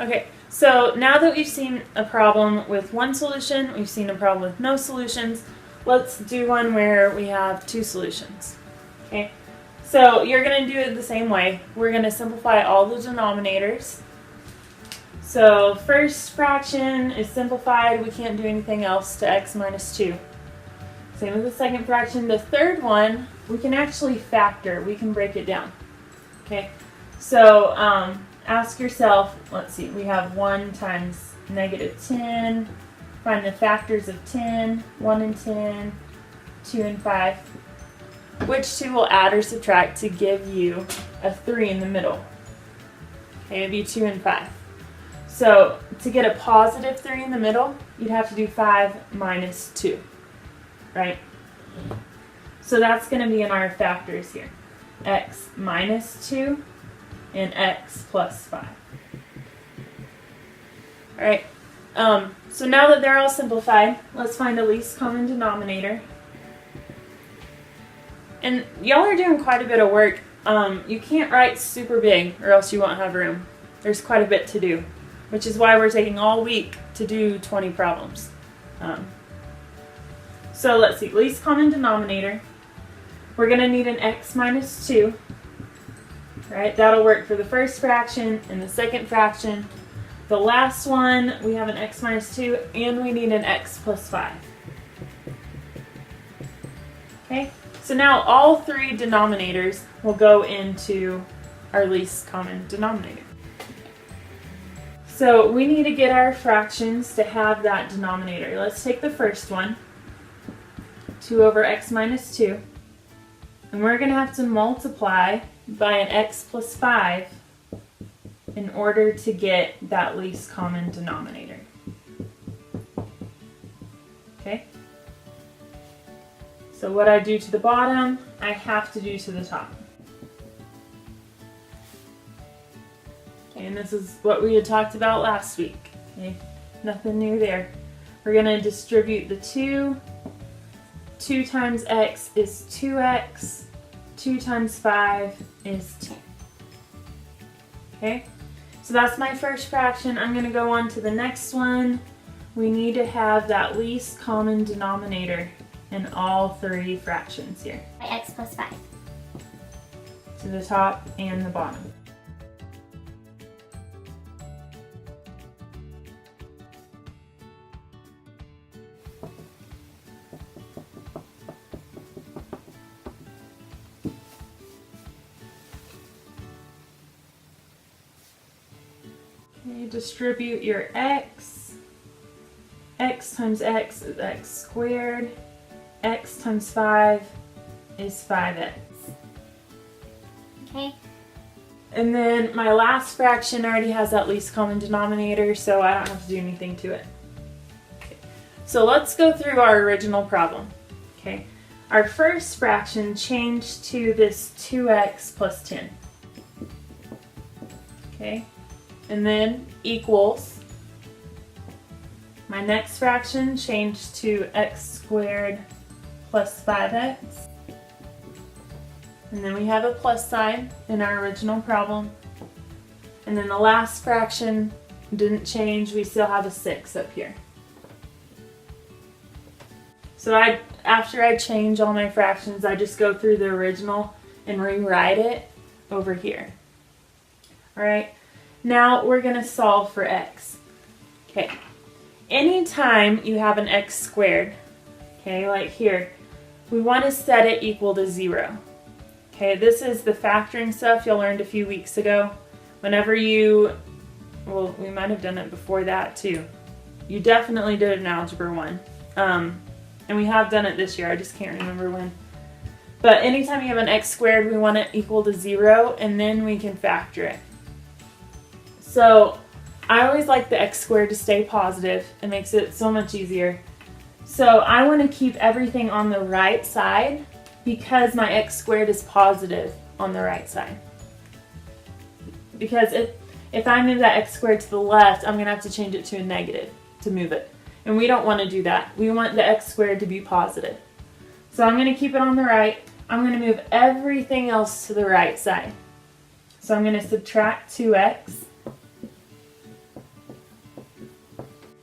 Okay, so now that we've seen a problem with one solution, we've seen a problem with no solutions, let's do one where we have two solutions. Okay, so you're going to do it the same way. We're going to simplify all the denominators. So first fraction is simplified. We can't do anything else to x minus 2. Same with the second fraction. The third one, we can actually factor. We can break it down. Okay, so ask yourself, let's see, we have 1 times negative 10. Find the factors of 10, 1 and 10, 2 and 5. Which two will add or subtract to give you a 3 in the middle? Okay, it'd be 2 and 5. So to get a positive 3 in the middle, you'd have to do 5 minus 2, right? So that's going to be in our factors here. X minus 2 and x plus 5. All right. So now that they're all simplified, let's find the least common denominator. And y'all are doing quite a bit of work. You can't write super big or else you won't have room. There's quite a bit to do, which is why we're taking all week to do 20 problems. So let's see, least common denominator. We're going to need an x minus 2. Right? That'll work for the first fraction and the second fraction. The last one, we have an x minus 2, and we need an x plus 5. Okay, so now all three denominators will go into our least common denominator. So we need to get our fractions to have that denominator. Let's take the first one, 2 over x minus 2, and we're going to have to multiply by an x plus 5 in order to get that least common denominator. Okay? So what I do to the bottom, I have to do to the top. Okay, and this is what we had talked about last week. Okay? Nothing new there. We're going to distribute the 2. 2 times x is 2x. 2 times 5 is 10. Okay, so that's my first fraction. I'm going to go on to the next one. We need to have that least common denominator in all three fractions here. X plus 5. To the top and the bottom. Okay, distribute your x. X times x is x squared. X times 5 is 5x. Okay. And then my last fraction already has that least common denominator, so I don't have to do anything to it. Okay. So let's go through our original problem. Okay. Our first fraction changed to this 2x plus 10. Okay. And then equals. My next fraction changed to x squared plus 5x. And then we have a plus sign in our original problem. And then the last fraction didn't change. We still have a 6 up here. So after I change all my fractions, I just go through the original and rewrite it over here. All right. Now we're going to solve for x. Okay. Anytime you have an x squared, okay, like here, we want to set it equal to 0. Okay, this is the factoring stuff you learned a few weeks ago. Whenever you, well, we might have done it before that too. You definitely did it in Algebra 1. And we have done it this year, I just can't remember when. But anytime you have an x squared, we want it equal to 0, and then we can factor it. So I always like the x squared to stay positive. It makes it so much easier. So I want to keep everything on the right side because my x squared is positive on the right side. Because if I move that x squared to the left, I'm going to have to change it to a negative to move it. And we don't want to do that. We want the x squared to be positive. So I'm going to keep it on the right. I'm going to move everything else to the right side. So I'm going to subtract 2x.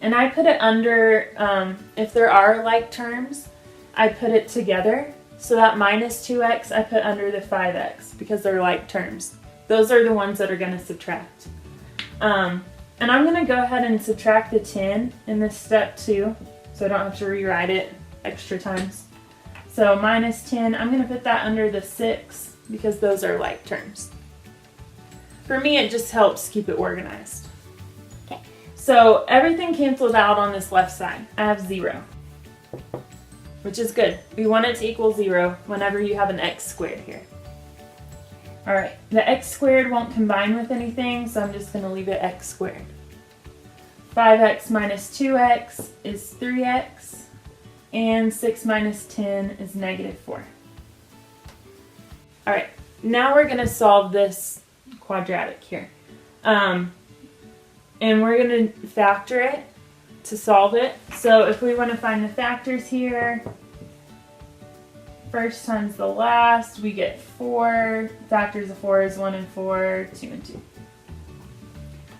And I put it under, if there are like terms, I put it together. So that minus 2x I put under the 5x because they're like terms. Those are the ones that are going to subtract. And I'm going to go ahead and subtract the 10 in this step too, so I don't have to rewrite it extra times. So minus 10, I'm going to put that under the 6 because those are like terms. For me, it just helps keep it organized. Okay. So everything canceled out on this left side. I have 0, which is good. We want it to equal 0 whenever you have an x squared here. All right, the x squared won't combine with anything, so I'm just going to leave it x squared. 5x minus 2x is 3x, and 6 minus 10 is negative 4. All right, now we're going to solve this quadratic here. And we're going to factor it to solve it. So if we want to find the factors here, first times the last, we get 4. Factors of 4 is 1 and 4, 2 and 2.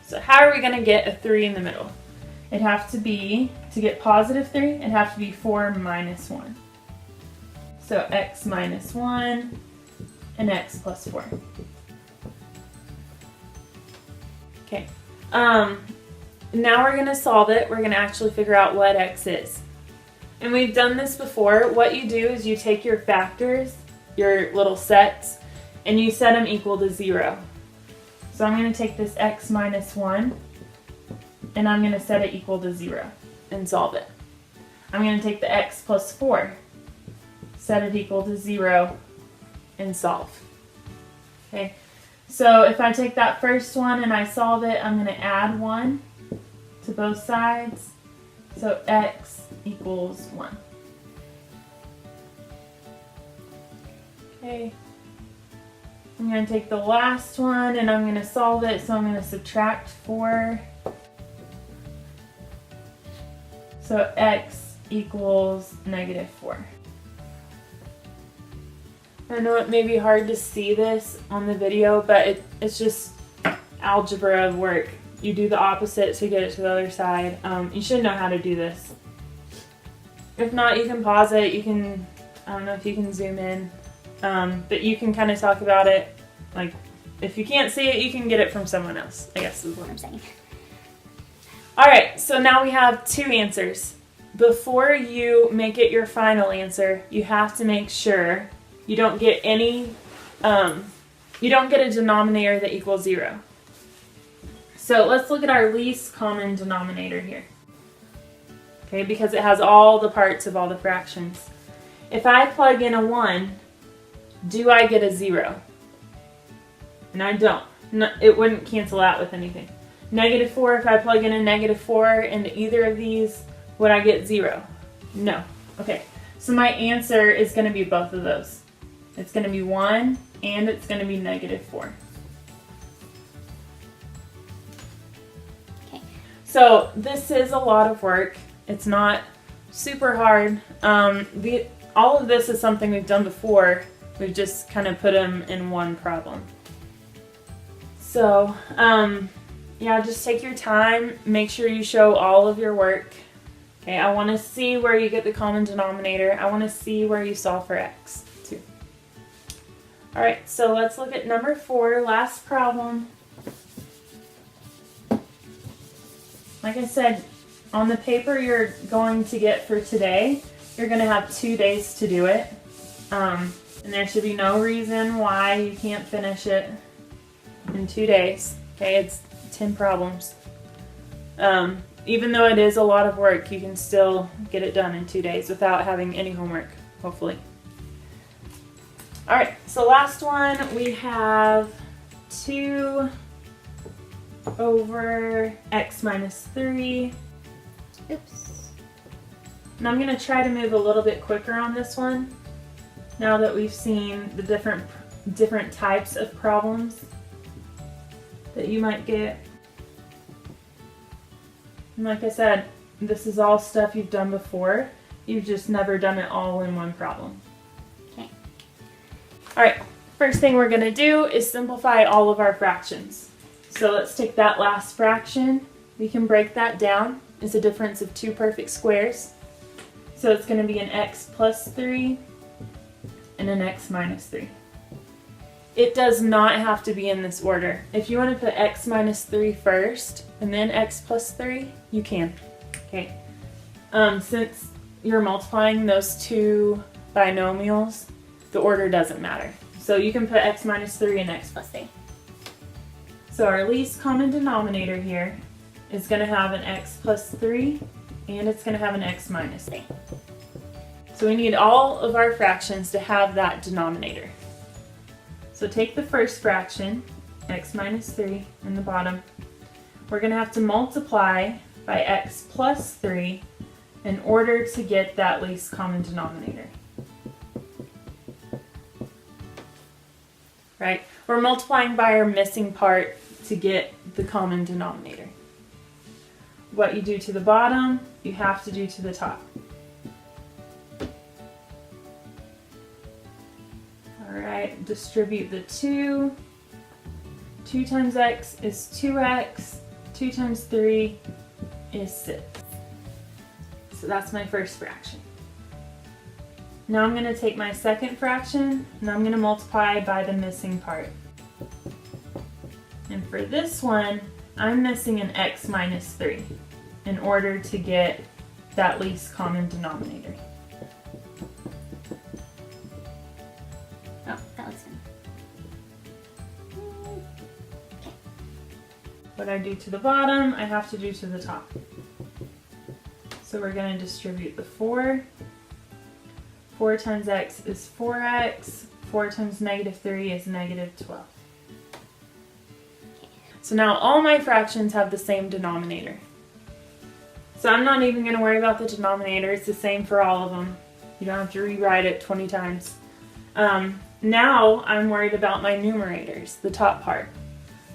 So how are we going to get a 3 in the middle? It'd have to be, to get positive 3, it'd have to be 4 minus 1. So x minus 1 and x plus 4. Okay. Now we're going to solve it. We're going to actually figure out what x is. And we've done this before. What you do is you take your factors, your little sets, and you set them equal to 0. So I'm going to take this x minus 1, and I'm going to set it equal to 0 and solve it. I'm going to take the x plus 4, set it equal to 0, and solve. Okay. So if I take that first one and I solve it, I'm going to add 1 to both sides. So x equals 1. Okay. I'm going to take the last one and I'm going to solve it. So I'm going to subtract 4. So x equals negative 4. I know it may be hard to see this on the video, but it's just algebra work. You do the opposite to get it to the other side. You should know how to do this. If not, you can pause it. You can, I don't know if you can zoom in, but you can kind of talk about it. Like, if you can't see it, you can get it from someone else, I guess is what I'm saying. All right, so now we have 2 answers. Before you make it your final answer, you have to make sure you don't get any, you don't get a denominator that equals 0. So let's look at our least common denominator here. Okay, because it has all the parts of all the fractions. If I plug in a 1, do I get a 0? And I don't. No, it wouldn't cancel out with anything. Negative 4, if I plug in a negative 4 into either of these, would I get 0? No. Okay, so my answer is going to be both of those. It's going to be 1 and it's going to be negative 4. Okay. So this is a lot of work. It's not super hard. All of this is something we've done before. We've just kind of put them in one problem. So yeah, just take your time. Make sure you show all of your work. Okay, I want to see where you get the common denominator. I want to see where you solve for x too. All right, so let's look at number 4, last problem. Like I said, on the paper you're going to get for today, you're going to have 2 days to do it. And there should be no reason why you can't finish it in 2 days. Okay, it's 10 problems. Even though it is a lot of work, you can still get it done in 2 days without having any homework, hopefully. All right, so last one, we have 2 over x minus 3. Oops. And I'm going to try to move a little bit quicker on this one, now that we've seen the different types of problems that you might get. And like I said, this is all stuff you've done before. You've just never done it all in one problem. Okay. All right, first thing we're going to do is simplify all of our fractions. So let's take that last fraction. We can break that down. is a difference of two perfect squares. So it's going to be an x plus 3 and an x minus 3. It does not have to be in this order. If you want to put x minus 3 first and then x plus 3, you can. Okay. Since you're multiplying those two binomials, the order doesn't matter. So you can put x minus 3 and x plus 3. So our least common denominator here is going to have an x plus 3 and it's going to have an x minus 3. So we need all of our fractions to have that denominator. So take the first fraction, x minus 3 in the bottom. We're going to have to multiply by x plus 3 in order to get that least common denominator. Right? We're multiplying by our missing part to get the common denominator. What you do to the bottom, you have to do to the top. Alright, distribute the 2. 2 times x is 2x. 2 times 3 is 6. So that's my first fraction. Now I'm going to take my second fraction and I'm going to multiply by the missing part. And for this one, I'm missing an x minus 3 in order to get that least common denominator. Oh, that looks fun. Okay. What I do to the bottom, I have to do to the top. So we're going to distribute the 4. 4 times x is 4x. 4 times negative 3 is negative 12. So now all my fractions have the same denominator. So I'm not even going to worry about the denominator. It's the same for all of them. You don't have to rewrite it 20 times. Now I'm worried about my numerators, the top part.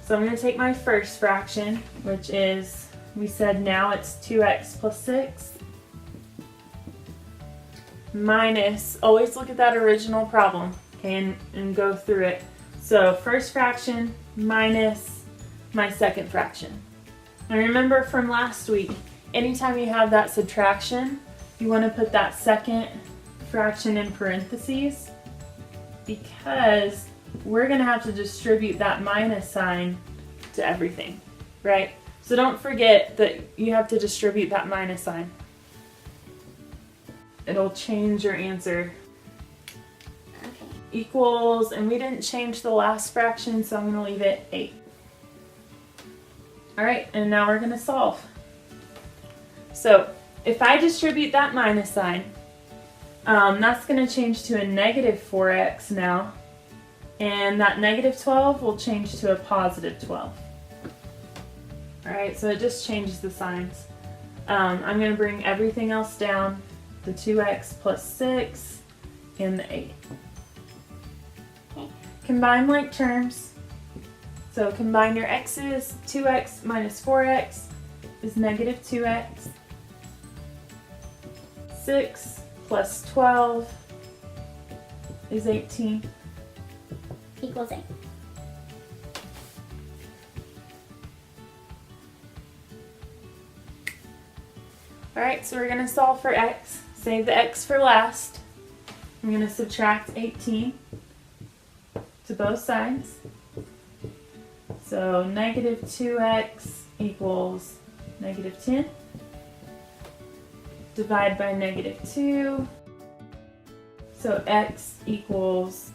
So I'm going to take my first fraction, which is, we said now it's 2x plus 6, minus, always look at that original problem, okay, and go through it. So first fraction minus my second fraction. And remember from last week, anytime you have that subtraction, you want to put that second fraction in parentheses because we're going to have to distribute that minus sign to everything, right? So don't forget that you have to distribute that minus sign. It'll change your answer. Okay. Equals, and we didn't change the last fraction, so I'm going to leave it 8. Alright, and now we're going to solve. So if I distribute that minus sign, that's going to change to a negative 4x now. And that negative 12 will change to a positive 12. Alright, so it just changes the signs. I'm going to bring everything else down. The 2x plus 6 and the 8. Okay. Combine like terms. So combine your x's. 2x minus 4x is negative 2x. 6 plus 12 is 18. Equals 8. Alright, so we're going to solve for x. Save the x for last. I'm going to subtract 18 to both sides. So negative 2x equals negative 10. Divide by negative 2. So x equals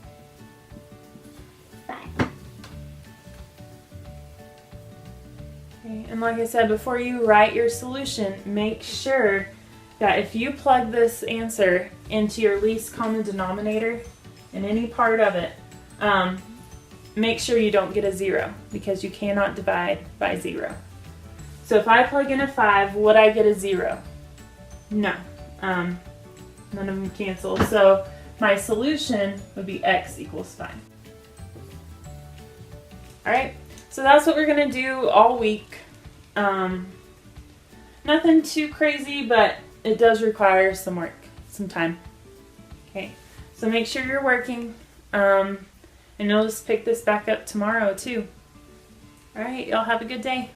5. Okay, and like I said, before you write your solution, make sure that if you plug this answer into your least common denominator in any part of it, make sure you don't get a 0 because you cannot divide by 0. So if I plug in a 5, would I get a 0? No. None of them cancel. So my solution would be x equals 5. Alright, so that's what we're going to do all week. Nothing too crazy, but it does require some work, some time. Okay, so make sure you're working, and you'll just pick this back up tomorrow too. Alright, y'all have a good day.